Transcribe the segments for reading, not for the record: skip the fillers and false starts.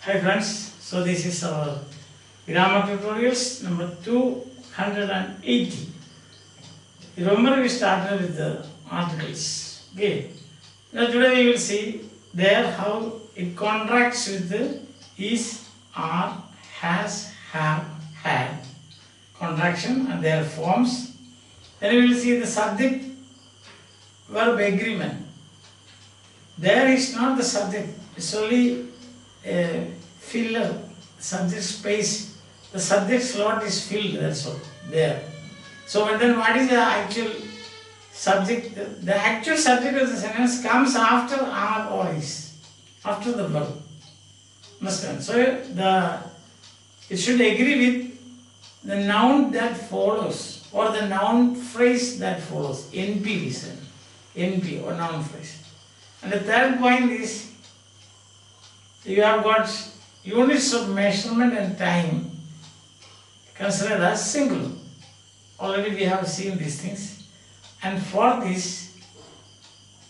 Hi friends, so this is our grammar tutorials number 280. Remember we started with the articles. Okay. Now today we will see there how it contracts with the is, are, has, have, had contraction and their forms. Then we will see the subject verb agreement. There is not the subject, it's only a filler, subject space. The subject slot is filled, that's all, there. So then what is the actual subject? The actual subject of the sentence comes after are or is, after the verb. Understand? So it should agree with the noun that follows or the noun phrase that follows. NP we said. NP or noun phrase. And the third point is you have got units of measurement and time considered as singular. Already we have seen these things. And for this,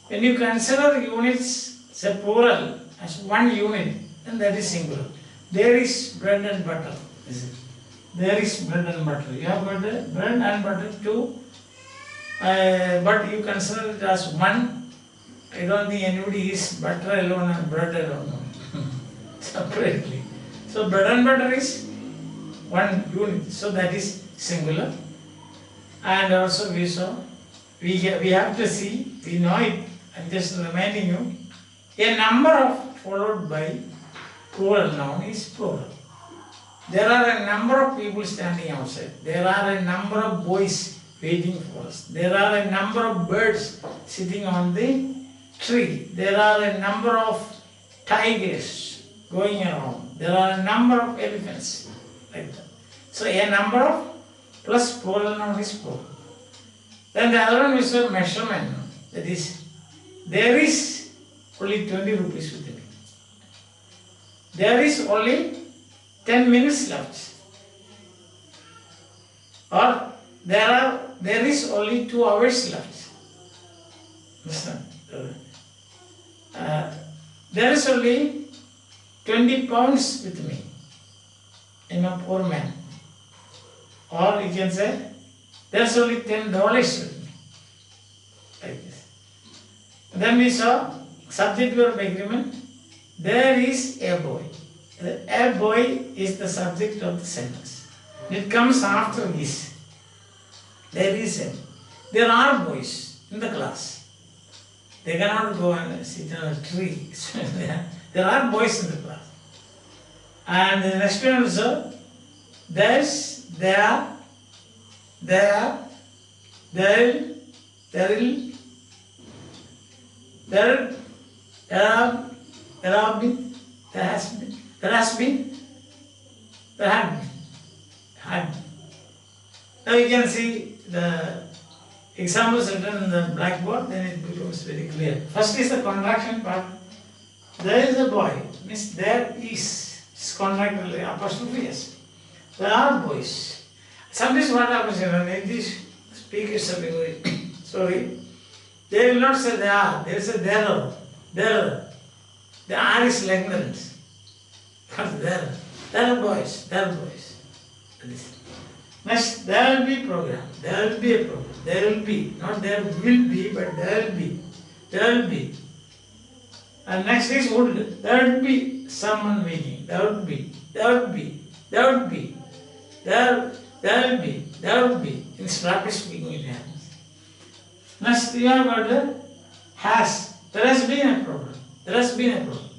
when you consider units, say plural, as one unit, then that is singular. There is bread and butter. There is bread and butter. You have got the bread and butter too, but you consider it as one. I don't think anybody is butter alone and bread alone. Separately. So bread and butter is one unit. So that is singular. And also we saw, we have to see, we know it, I'm just reminding you, a number of followed by plural noun is plural. There are a number of people standing outside. There are a number of boys waiting for us. There are a number of birds sitting on the tree. There are a number of tigers going around. There are a number of elephants like that. So a number of plus plural noun is plural. Then the other one is a measurement. That is, there is only 20 rupees with me. There is only 10 minutes left. Or there is only 2 hours left. Understand? There is only 20 pounds with me. I'm a poor man. Or you can say, there's only $10 with me. Like this. Then we saw subject verb agreement. There is a boy. A boy is the subject of the sentence. It comes after is. There is a. There are boys in the class. They cannot go and sit on a tree. There are boys in the class. And the next one also, there had. Now you can see the examples written in the blackboard, then it becomes very clear. First is the contraction part. There is a boy, means there is. It's contracted apostrophe S. There are boys. Sometimes what happens, these speakers are very sorry. They will not say they are. They will say there are. There. The R is ignorance. But there. There are boys. There are boys. Next, there will be program. There will be a program. There will be. Not there will be, but there will be. There will be. And next is would. There will be someone waiting. There will be. There will be. There will be. There will be. There will be. In practice speaking it happens. Next, you have got the has. There has been a problem. There has been a problem.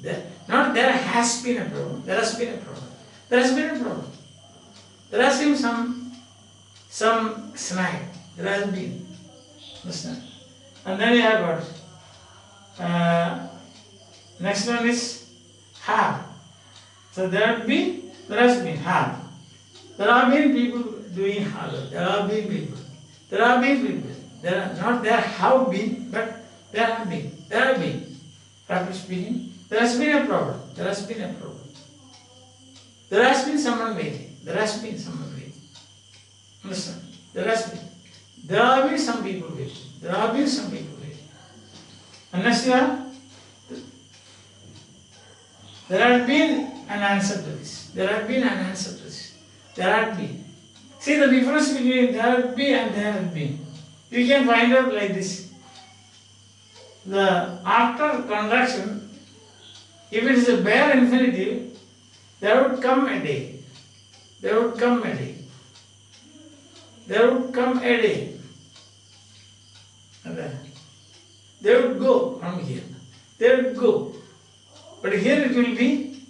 Not there has been a problem. There has been a problem. There has been a problem. There has been some snag. There has been. Understand? And then you have got next one is have. So there has been have. There have been people doing have. There have been people. There have been people. There have been, but there have been. There have been. Practice speaking. There has been a problem. There has been a problem. There has been someone waiting. There has been someone waiting. Understand? There has been. There have been some people waiting. There have been some people waiting. And next you have, there have been an answer to this. There had been an answer to this. There had been. See the difference between there had been and there had been. You can find out like this. The after contraction, if it is a bare infinitive, there would come a day. There would come a day. There would come a day. They would go from here. They would go. But here it will be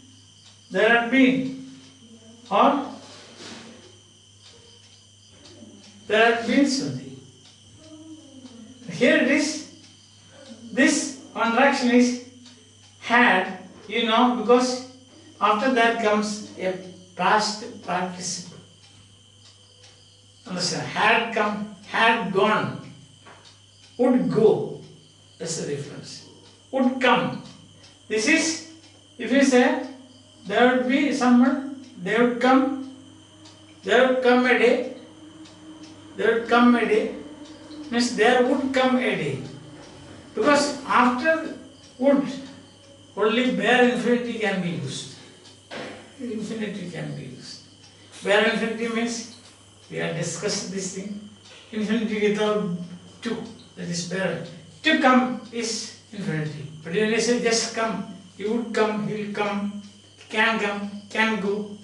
there had been or there had been something. Here it is. This contraction is had, because after that comes a past participle. Understand? Had come, had gone, would go. That's the difference. Would come. This is, if you say, there would be someone, they would come a day, there would come a day, means there would come a day. Because after would, only bare infinity can be used. Infinity can be used. Bare infinity means, we have discussed this thing, infinity without to, that is bare. To come is infinity. But when you say just come, he would come, he will come, can go,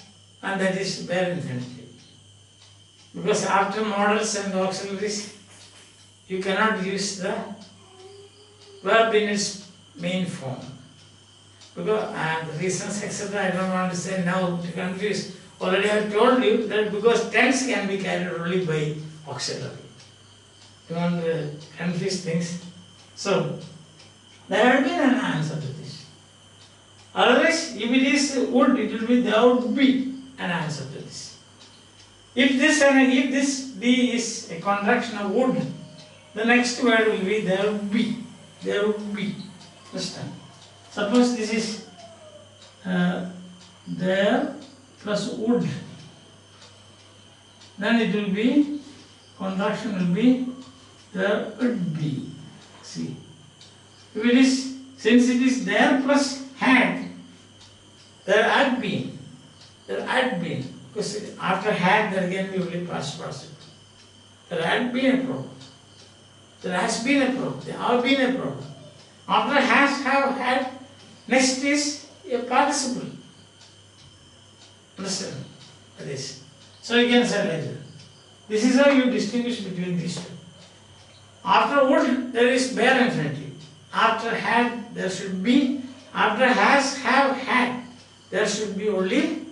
and that is bare infinity. Because after modals and auxiliaries, you cannot use the verb in its main form. Because the reasons etc. I don't want to say now to confuse. Already I have told you that because tense can be carried only by auxiliary. You want to confuse things. So there had been an answer to this. Otherwise, if it is would, it will be there would be an answer to this. If this be is a contraction of would, the next word will be there would be. There would be. Understand? Suppose this is there plus would. Then it will be, contraction will be there would be. See. If it is, since it is there plus had, there had been. There had been. Because after had there can be only past participle. There had been a problem. There has been a problem. There have been a problem. After has, have, had, next is a participle. Understand? That is. So you can say like that. This is how you distinguish between these two. After would, there is bare infinitive. After had, there should be. After has, have, had, there should be only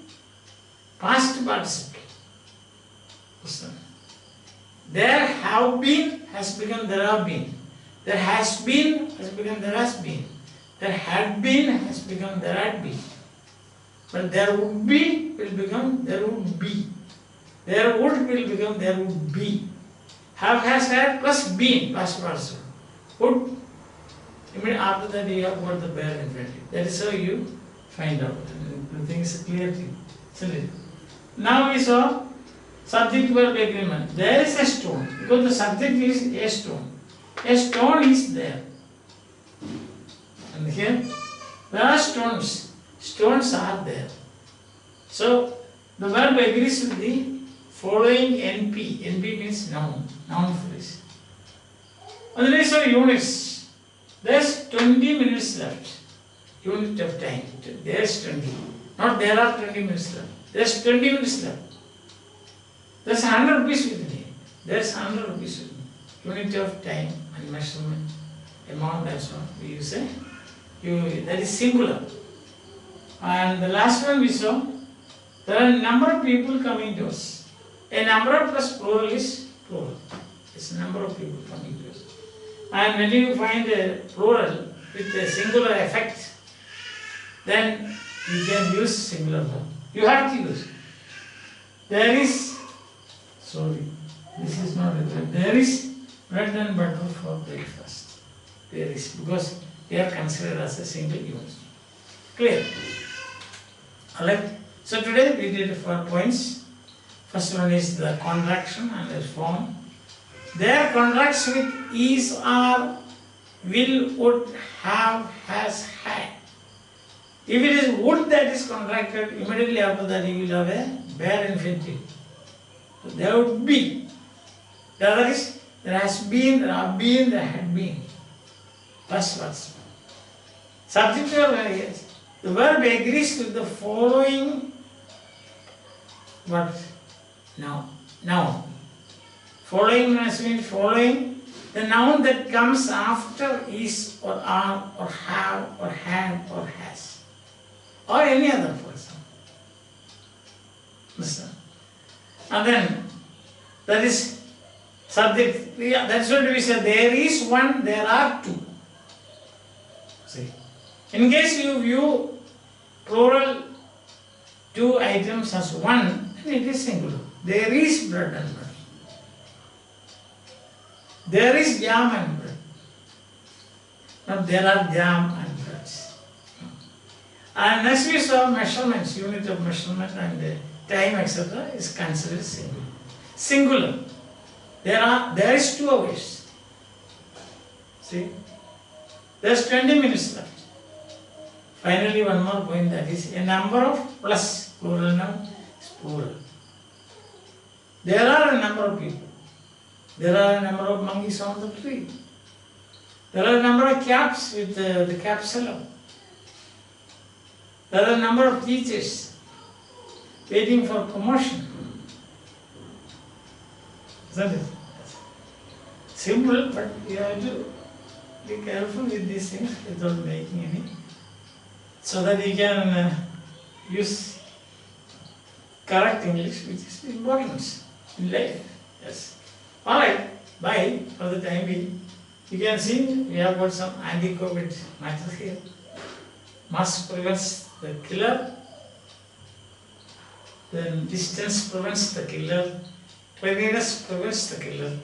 past participle. Understand? There have been has become there have been. There has been has become there has been. There had been has become there had been. But there would be will become there would be. There would will become there would be. Have has had plus been past participle. Would. Immediately after that you have got the bare infinitive. That is how you find out. The thing is clear to you. Isn't it? Now we saw subject verb agreement. There is a stone. Because the subject is a stone. A stone is there. And here, there are stones. Stones are there. So, the verb agrees with the following NP. NP means noun. Noun phrase. And then is units. There's 20 minutes left. Unit of time. There's 20. Not there are 20 minutes left. There's 20 minutes left. There's 100 rupees with me. There's 100 rupees with me. Unit of time and measurement, amount and so on. We use that is singular. And the last one we saw, there are a number of people coming to us. A number plus plural is plural. It's a number of people coming to us. And when you find a plural with a singular effect, then you can use singular verb. You have to use. There is, sorry, this is not it. There is bread and butter for breakfast. There is, because they are considered as a single unit. Clear? Alright. So today we did 4 points. First one is the contraction and its form. Their contracts with is, are, will, would, have, has, had. If it is wood that is contracted, immediately after that you will have a bare infinitive. So there would be. The other is there has been, there have been, there had been. First verse. Subject verb, yes. The verb agrees with the following what? Noun. Following means following. The noun that comes after is or are or have or had or has. Or any other person. Listen. And then that is subject. That's what we say. There is one, there are two. See. In case you view plural two items as one, then it is singular. There is bread and butter. There is jam and bread. Now there are jam and breads. And next we saw measurements, unit of measurement and time, etc. is considered singular. Singular. There is 2 hours. See? There's 20 minutes left. Finally, one more point, that is a number of plus plural noun is plural. There are a number of people. There are a number of monkeys on the tree. There are a number of caps with the cap seller. There are a number of teachers waiting for promotion. Isn't it? Simple, but you have to be careful with these things without making any, so that you can use correct English, which is important in life. Yes. Alright, bye for the time being. You can see we have got some anti-COVID matters here. Mask prevents the killer, then distance prevents the killer, cleanliness prevents the killer,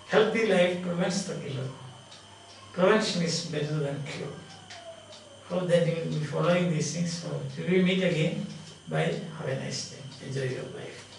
healthy life prevents the killer. Prevention is better than cure. Hope that you will be following these things. So, till we meet again, bye, have a nice day, enjoy your life.